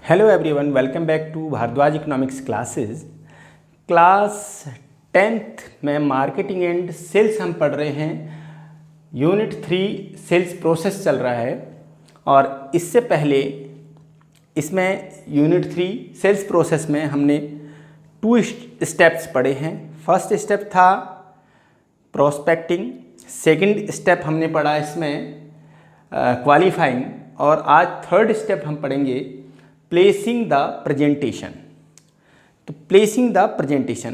Hello everyone, welcome back to Bharadwaj economics classes. Class 10th में marketing and sales हम पढ़ रहे हैं। यूनिट 3 सेल्स प्रोसेस चल रहा है और इससे पहले इसमें यूनिट 3 सेल्स प्रोसेस में हमने 2 स्टेप्स पढ़े हैं। फर्स्ट स्टेप था प्रोस्पेक्टिंग, सेकंड स्टेप हमने पढ़ा इसमें क्वालिफाइंग और आज थर्ड स्टेप हम पढ़ेंगे प्लेसिंग द प्रेजेंटेशन। तो प्लेसिंग द प्रेजेंटेशन,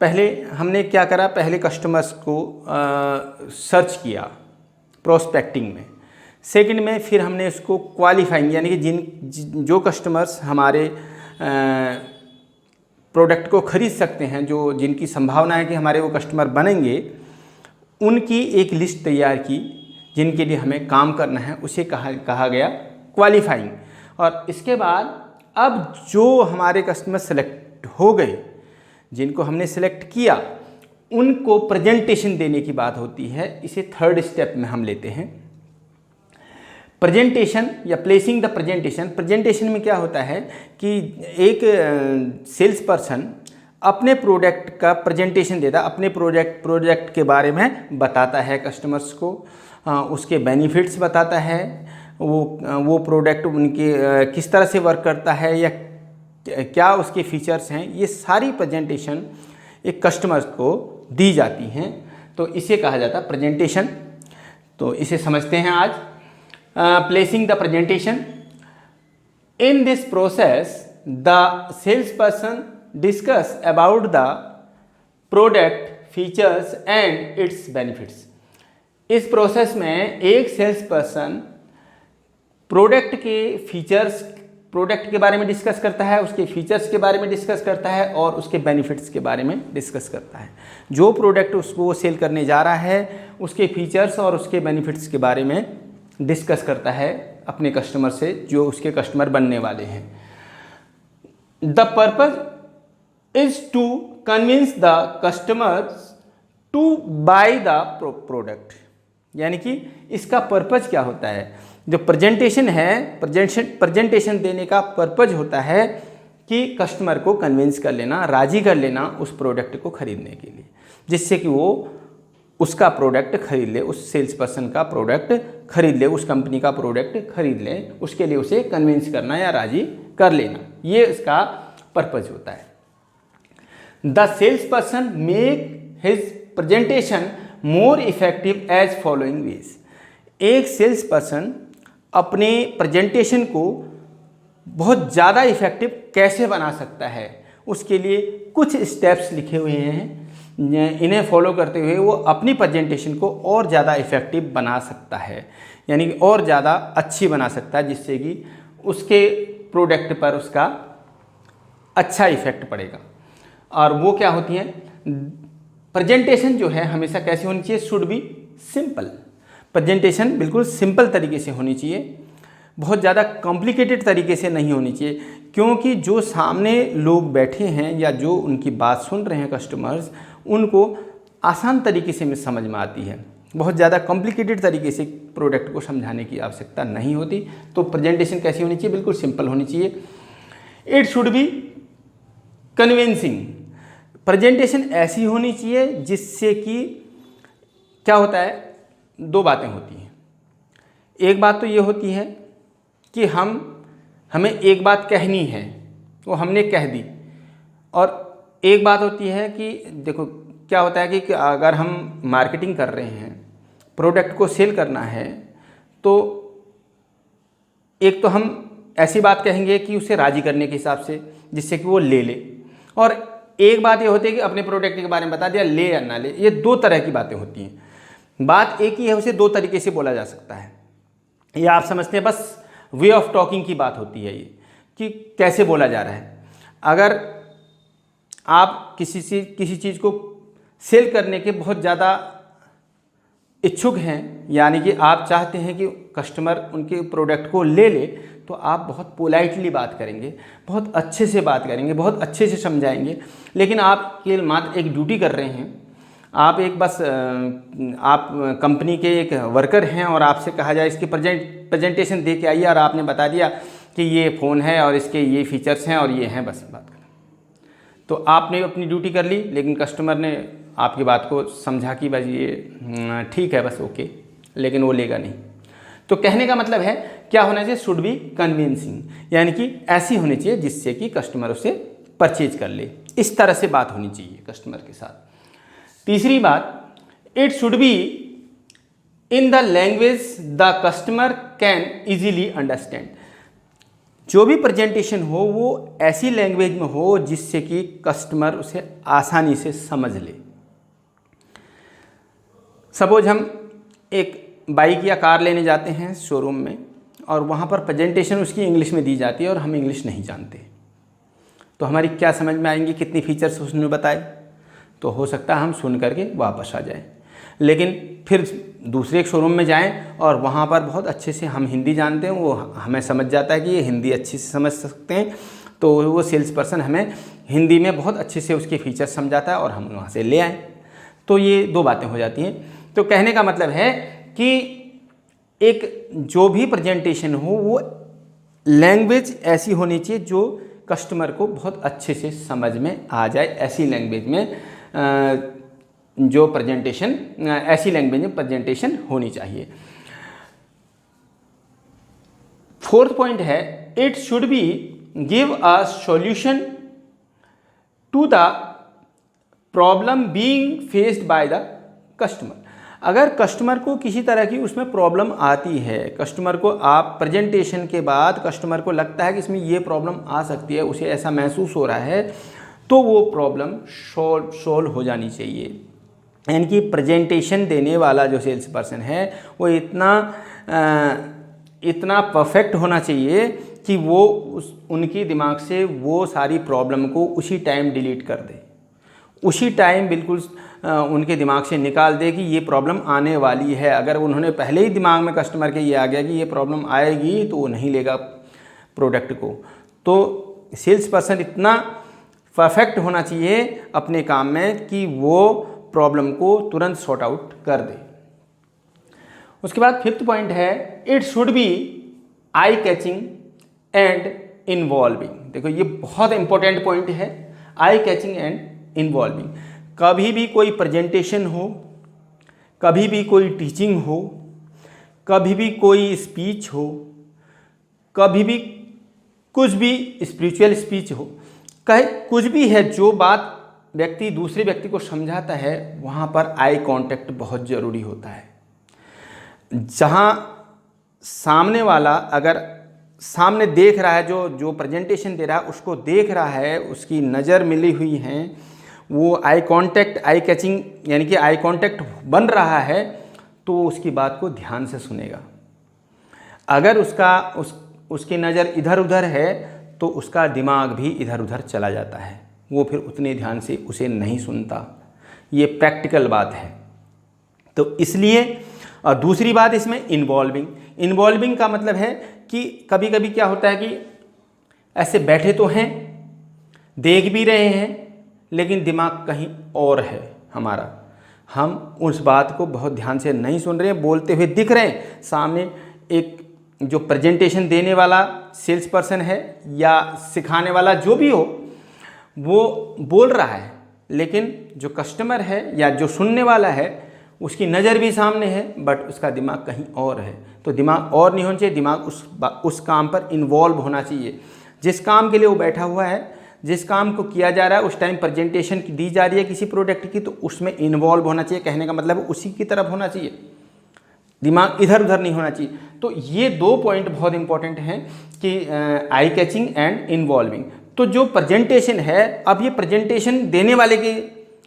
पहले हमने क्या करा, पहले कस्टमर्स को सर्च किया प्रोस्पेक्टिंग में। सेकंड में फिर हमने इसको क्वालिफाइंग यानी कि जो कस्टमर्स हमारे प्रोडक्ट को खरीद सकते हैं, जो जिनकी संभावना है कि हमारे वो कस्टमर बनेंगे, उनकी एक लिस्ट तैयार की जिनके लिए हमें काम करना है, उसे कहा गया क्वालिफाइंग। और इसके बाद अब जो हमारे कस्टमर सेलेक्ट हो गए, जिनको हमने सेलेक्ट किया, उनको प्रेजेंटेशन देने की बात होती है। इसे थर्ड स्टेप में हम लेते हैं प्रेजेंटेशन या प्लेसिंग द प्रेजेंटेशन। प्रेजेंटेशन में क्या होता है कि एक सेल्स पर्सन अपने प्रोडक्ट का प्रेजेंटेशन देता, अपने प्रोडक्ट के बारे में बताता है कस्टमर्स को, उसके बेनिफिट्स बताता है, वो प्रोडक्ट उनके किस तरह से वर्क करता है या क्या उसके फीचर्स हैं, ये सारी प्रेजेंटेशन एक कस्टमर को दी जाती हैं। तो इसे कहा जाता है प्रेजेंटेशन। तो इसे समझते हैं आज। Placing the presentation. In this process the sales person discuss about the product features and its benefits. इस प्रोसेस में एक सेल्स पर्सन प्रोडक्ट के फीचर्स, प्रोडक्ट के बारे में डिस्कस करता है, उसके फीचर्स के बारे में डिस्कस करता है और उसके बेनिफिट्स के बारे में डिस्कस करता है। जो प्रोडक्ट उसको सेल करने जा रहा है, उसके फीचर्स और उसके बेनिफिट्स के बारे में डिस्कस करता है अपने कस्टमर से, जो उसके कस्टमर बनने वाले हैं। The purpose is to convince the customers to buy the product. यानी कि इसका पर्पज क्या होता है, जो प्रेजेंटेशन है, प्रेजेंटेशन देने का पर्पज होता है कि कस्टमर को कन्विंस कर लेना, राजी कर लेना उस प्रोडक्ट को खरीदने के लिए, जिससे कि वो उसका प्रोडक्ट खरीद ले, उस सेल्स पर्सन का प्रोडक्ट खरीद ले, उस कंपनी का प्रोडक्ट खरीद ले, उसके लिए उसे कन्विंस करना या राजी कर लेना, ये इसका पर्पज होता है। The sales person make his presentation more effective as following ways. एक सेल्स पर्सन अपने प्रेजेंटेशन को बहुत ज़्यादा इफेक्टिव कैसे बना सकता है, उसके लिए कुछ स्टेप्स लिखे हुए हैं। इन्हें फॉलो करते हुए वो अपनी प्रेजेंटेशन को और ज़्यादा इफेक्टिव बना सकता है, यानी कि और ज़्यादा अच्छी बना सकता है, जिससे कि उसके प्रोडक्ट पर उसका अच्छा इफेक्ट पड़ेगा। और वो क्या होती हैं, प्रेजेंटेशन जो है हमेशा कैसी होनी चाहिए, शुड बी सिंपल। प्रेजेंटेशन बिल्कुल सिंपल तरीके से होनी चाहिए, बहुत ज़्यादा कॉम्प्लिकेटेड तरीके से नहीं होनी चाहिए, क्योंकि जो सामने लोग बैठे हैं या जो उनकी बात सुन रहे हैं कस्टमर्स, उनको आसान तरीके से समझ में आती है। बहुत ज़्यादा कॉम्प्लिकेटेड तरीके से प्रोडक्ट को समझाने की आवश्यकता नहीं होती। तो प्रेजेंटेशन कैसी होनी चाहिए, बिल्कुल सिंपल होनी चाहिए। It should B convincing. Presentation ऐसी होनी चाहिए जिससे कि क्या होता है, दो बातें होती हैं। एक बात तो ये होती है कि हमें एक बात कहनी है, वो हमने कह दी। और एक बात होती है कि देखो क्या होता है कि अगर हम मार्केटिंग कर रहे हैं, प्रोडक्ट को सेल करना है, तो एक तो हम ऐसी बात कहेंगे कि उसे राजी करने के हिसाब से, जिससे कि वो ले ले। और एक बात ये होती है कि अपने प्रोडक्ट के बारे में बता दिया, ले या ना ले। ये दो तरह की बातें होती हैं। बात एक ही है, उसे दो तरीके से बोला जा सकता है। ये आप समझते हैं, बस वे ऑफ टॉकिंग की बात होती है ये, कि कैसे बोला जा रहा है। अगर आप किसी चीज़ को सेल करने के बहुत ज़्यादा इच्छुक हैं, यानी कि आप चाहते हैं कि कस्टमर उनके प्रोडक्ट को ले ले, तो आप बहुत पोलाइटली बात करेंगे, बहुत अच्छे से बात करेंगे, बहुत अच्छे से समझाएंगे। लेकिन आप केवल मात्र एक ड्यूटी कर रहे हैं, आप एक बस आप कंपनी के एक वर्कर हैं और आपसे कहा जाए इसकी प्रेजेंटेशन दे के आइए, और आपने बता दिया कि ये फ़ोन है और इसके ये फीचर्स हैं और ये हैं, बस बात करें। तो आपने अपनी ड्यूटी कर ली, लेकिन कस्टमर ने आपकी बात को समझा कि बस ये ठीक है, बस ओके, लेकिन वो लेगा नहीं। तो कहने का मतलब है क्या होना चाहिए, शुड बी कन्विंसिंग, यानी कि ऐसी होनी चाहिए जिससे कि कस्टमर उसे परचेज कर ले। इस तरह से बात होनी चाहिए कस्टमर के साथ। तीसरी बात, it should B in the language the customer can easily understand. जो भी प्रेजेंटेशन हो वो ऐसी लैंग्वेज में हो जिससे कि कस्टमर उसे आसानी से समझ ले। सपोज हम एक बाइक या कार लेने जाते हैं शोरूम में और वहाँ पर प्रेजेंटेशन उसकी इंग्लिश में दी जाती है और हम इंग्लिश नहीं जानते, तो हमारी क्या समझ में आएंगी, कितनी फीचर्स उसने बताए, तो हो सकता है हम सुन करके वापस आ जाएं। लेकिन फिर दूसरे एक शोरूम में जाएं और वहाँ पर बहुत अच्छे से हम हिंदी जानते हैं, वो हमें समझ जाता है कि ये हिंदी अच्छे से समझ सकते हैं, तो वो सेल्स पर्सन हमें हिंदी में बहुत अच्छे से उसके फीचर्स समझाता है और हम वहाँ से ले आएँ। तो ये दो बातें हो जाती हैं। तो कहने का मतलब है कि एक जो भी प्रेजेंटेशन हो वो लैंग्वेज ऐसी होनी चाहिए जो कस्टमर को बहुत अच्छे से समझ में आ जाए। ऐसी लैंग्वेज में जो प्रेजेंटेशन, ऐसी लैंग्वेज में प्रेजेंटेशन होनी चाहिए। फोर्थ पॉइंट है, it should be give a solution to the problem being faced by the customer. अगर कस्टमर को किसी तरह की उसमें प्रॉब्लम आती है, कस्टमर को आप प्रेजेंटेशन के बाद कस्टमर को लगता है कि इसमें ये प्रॉब्लम आ सकती है, उसे ऐसा महसूस हो रहा है, तो वो प्रॉब्लम सॉल्व हो जानी चाहिए। यानी कि प्रेजेंटेशन देने वाला जो सेल्स पर्सन है वो इतना परफेक्ट होना चाहिए कि वो उनके दिमाग से वो सारी प्रॉब्लम को उसी टाइम डिलीट कर दे, उसी टाइम बिल्कुल उनके दिमाग से निकाल दे कि ये प्रॉब्लम आने वाली है। अगर उन्होंने पहले ही दिमाग में कस्टमर के ये आ गया कि ये प्रॉब्लम आएगी तो वो नहीं लेगा प्रोडक्ट को। तो सेल्स पर्सन इतना परफेक्ट होना चाहिए अपने काम में कि वो प्रॉब्लम को तुरंत सॉर्ट आउट कर दे। उसके बाद फिफ्थ पॉइंट है, it should be eye catching and involving. देखो ये बहुत इंपॉर्टेंट पॉइंट है, आई कैचिंग एंड इन्वॉल्विंग। कभी भी कोई प्रेजेंटेशन हो, कभी भी कोई टीचिंग हो, कभी भी कोई स्पीच हो, कभी भी कुछ भी स्पिरिचुअल स्पीच हो, कहे कुछ भी है, जो बात व्यक्ति दूसरे व्यक्ति को समझाता है, वहाँ पर आई कांटेक्ट बहुत ज़रूरी होता है। जहाँ सामने वाला अगर सामने देख रहा है, जो प्रेजेंटेशन दे रहा है उसको देख रहा है, उसकी नज़र मिली हुई है, वो आई कांटेक्ट, आई कैचिंग यानी कि आई कांटेक्ट बन रहा है, तो उसकी बात को ध्यान से सुनेगा। अगर उसकी नज़र इधर उधर है तो उसका दिमाग भी इधर उधर चला जाता है, वो फिर उतने ध्यान से उसे नहीं सुनता। ये प्रैक्टिकल बात है। तो इसलिए दूसरी बात इसमें इन्वॉल्विंग का मतलब है कि कभी कभी क्या होता है कि ऐसे बैठे तो हैं, देख भी रहे हैं, लेकिन दिमाग कहीं और है हमारा, हम उस बात को बहुत ध्यान से नहीं सुन रहे हैं, बोलते हुए दिख रहे हैं, सामने एक जो प्रेजेंटेशन देने वाला सेल्स पर्सन है या सिखाने वाला जो भी हो, वो बोल रहा है, लेकिन जो कस्टमर है या जो सुनने वाला है उसकी नज़र भी सामने है, बट उसका दिमाग कहीं और है। तो दिमाग और नहीं होना चाहिए, दिमाग उस काम पर इन्वॉल्व होना चाहिए। जिस काम के लिए वो बैठा हुआ है, जिस काम को किया जा रहा है, उस टाइम प्रेजेंटेशन दी जा रही है किसी प्रोडक्ट की, तो उसमें इन्वॉल्व होना चाहिए। कहने का मतलब उसी की तरफ होना चाहिए, दिमाग इधर उधर नहीं होना चाहिए। तो ये दो पॉइंट बहुत इंपॉर्टेंट हैं कि आई कैचिंग एंड इन्वॉल्विंग। तो जो प्रेजेंटेशन है, अब ये प्रेजेंटेशन देने वाले के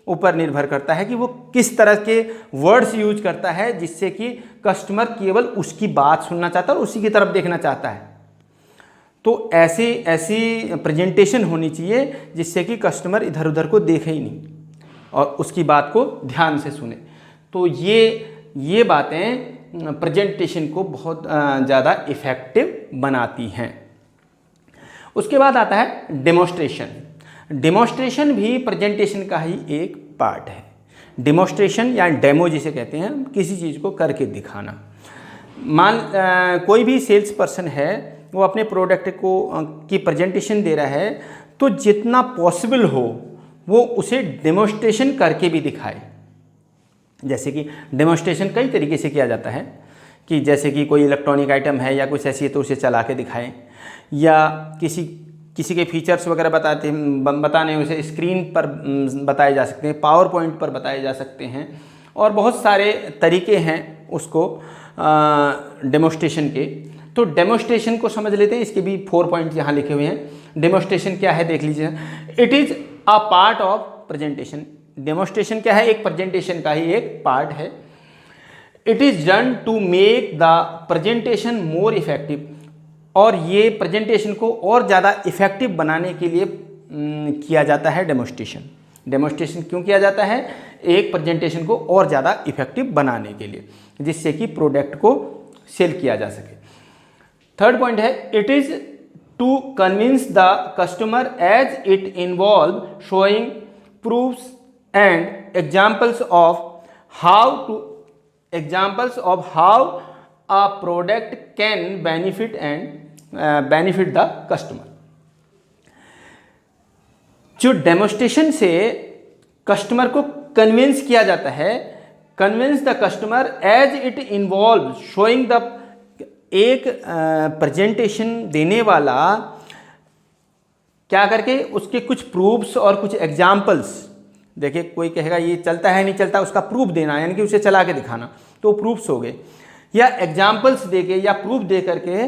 ऊपर निर्भर करता है कि वो किस तरह के वर्ड्स यूज करता है, जिससे कि कस्टमर केवल उसकी बात सुनना चाहता है और उसी की तरफ देखना चाहता है। तो ऐसी प्रेजेंटेशन होनी चाहिए जिससे कि कस्टमर इधर उधर को देखे ही नहीं और उसकी बात को ध्यान से सुने। तो ये बातें प्रेजेंटेशन को बहुत ज़्यादा इफ़ेक्टिव बनाती हैं। उसके बाद आता है डेमोस्ट्रेशन। डेमोस्ट्रेशन भी प्रेजेंटेशन का ही एक पार्ट है। डेमोस्ट्रेशन या डेमो जिसे कहते हैं, किसी चीज़ को करके दिखाना। कोई भी सेल्स पर्सन है वो अपने प्रोडक्ट को की प्रेजेंटेशन दे रहा है, तो जितना पॉसिबल हो वो उसे डेमोस्ट्रेशन करके भी दिखाए। जैसे कि डेमोस्ट्रेशन कई तरीके से किया जाता है कि जैसे कि कोई इलेक्ट्रॉनिक आइटम है या कुछ ऐसी है तो उसे चला के दिखाएं, या किसी के फीचर्स वगैरह बताने उसे स्क्रीन पर बताए जा सकते हैं, पावर पॉइंट पर बताए जा सकते हैं, और बहुत सारे तरीके हैं उसको डेमोस्ट्रेशन के। तो डेमोस्ट्रेशन को समझ लेते हैं, इसके भी 4 पॉइंट यहाँ लिखे हुए हैं। डेमोस्ट्रेशन क्या है देख लीजिए। It is a part of presentation. Demonstration क्या है? एक प्रेजेंटेशन का ही एक पार्ट है। It is done to make the presentation more effective, और ये प्रेजेंटेशन को और ज़्यादा इफेक्टिव बनाने के लिए किया जाता है डेमोस्ट्रेशन। डेमोस्ट्रेशन क्यों किया जाता है? एक प्रेजेंटेशन को और ज़्यादा इफेक्टिव बनाने के लिए, जिससे कि प्रोडक्ट को सेल किया जा सके। थर्ड पॉइंट है, it is to convince the customer as it involve showing proofs and examples of how a product can benefit the customer। जो डेमोस्ट्रेशन से कस्टमर को कन्विंस किया जाता है, convince the customer as it involve showing the, एक presentation देने वाला क्या करके उसके कुछ प्रूफ्स और कुछ एग्जाम्पल्स, देखिए कोई कहेगा ये चलता है नहीं चलता, उसका प्रूफ देना, यानी कि उसे चला के दिखाना, तो प्रूफ्स हो गए, या एग्जाम्पल्स दे के या प्रूफ दे करके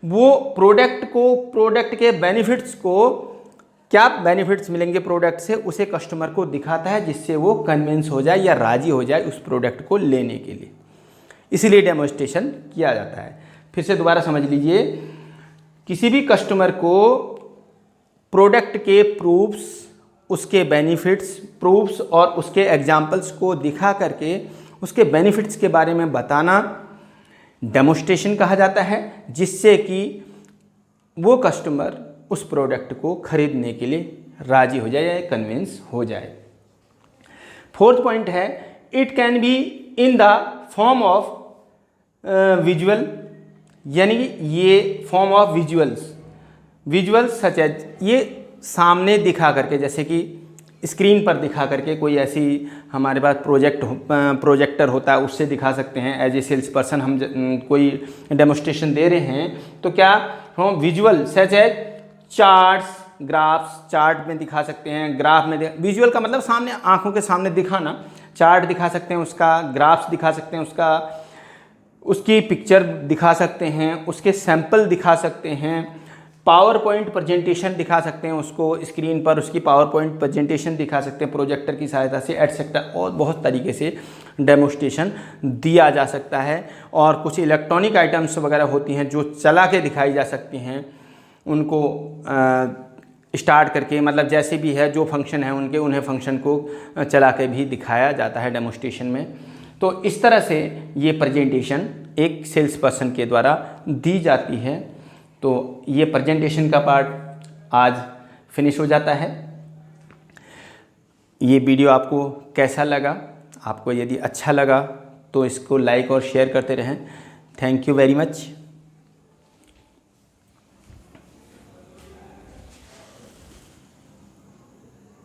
वो प्रोडक्ट के बेनिफिट्स को, क्या बेनिफिट्स मिलेंगे प्रोडक्ट से, उसे कस्टमर को दिखाता है, जिससे वो कन्विंस हो जाए या राजी हो जाए उस प्रोडक्ट को लेने के लिए। इसीलिए डेमोस्ट्रेशन किया जाता है। फिर से दोबारा समझ लीजिए, किसी भी कस्टमर को प्रोडक्ट के प्रूफ्स, उसके बेनिफिट्स, प्रूफ्स और उसके एग्जाम्पल्स को दिखा करके उसके बेनिफिट्स के बारे में बताना डेमोस्ट्रेशन कहा जाता है, जिससे कि वो कस्टमर उस प्रोडक्ट को खरीदने के लिए राजी हो जाए या कन्विंस हो जाए। फोर्थ पॉइंट है, it can be in the form of visual, यानी कि ये form of visuals such as, ये सामने दिखा करके, जैसे कि स्क्रीन पर दिखा करके, कोई ऐसी हमारे पास प्रोजेक्टर होता है उससे दिखा सकते हैं। एज ए सेल्स पर्सन हम कोई डेमोस्ट्रेशन दे रहे हैं तो क्या हम visual such as charts, graphs, chart में दिखा सकते हैं, ग्राफ में विजुअल का मतलब सामने, आंखों के सामने दिखाना, चार्ट दिखा सकते हैं उसका, ग्राफ्स दिखा सकते हैं उसकी पिक्चर दिखा सकते हैं, उसके सैंपल दिखा सकते हैं, पावर पॉइंट प्रेजेंटेशन दिखा सकते हैं उसको स्क्रीन पर, उसकी पावर पॉइंट प्रेजेंटेशन दिखा सकते हैं प्रोजेक्टर की सहायता से, एटसेट्रा, और बहुत तरीके से डेमोस्ट्रेशन दिया जा सकता है। और कुछ इलेक्ट्रॉनिक आइटम्स वगैरह होती हैं जो चला के दिखाई जा सकती हैं, उनको स्टार्ट करके, मतलब जैसे भी है जो फंक्शन है उन्हें फंक्शन को चला के भी दिखाया जाता है डेमोस्ट्रेशन में। तो इस तरह से ये प्रेजेंटेशन एक सेल्स पर्सन के द्वारा दी जाती है। तो ये प्रेजेंटेशन का पार्ट आज फिनिश हो जाता है। ये वीडियो आपको कैसा लगा? आपको यदि अच्छा लगा तो इसको लाइक और शेयर करते रहें। Thank you very much.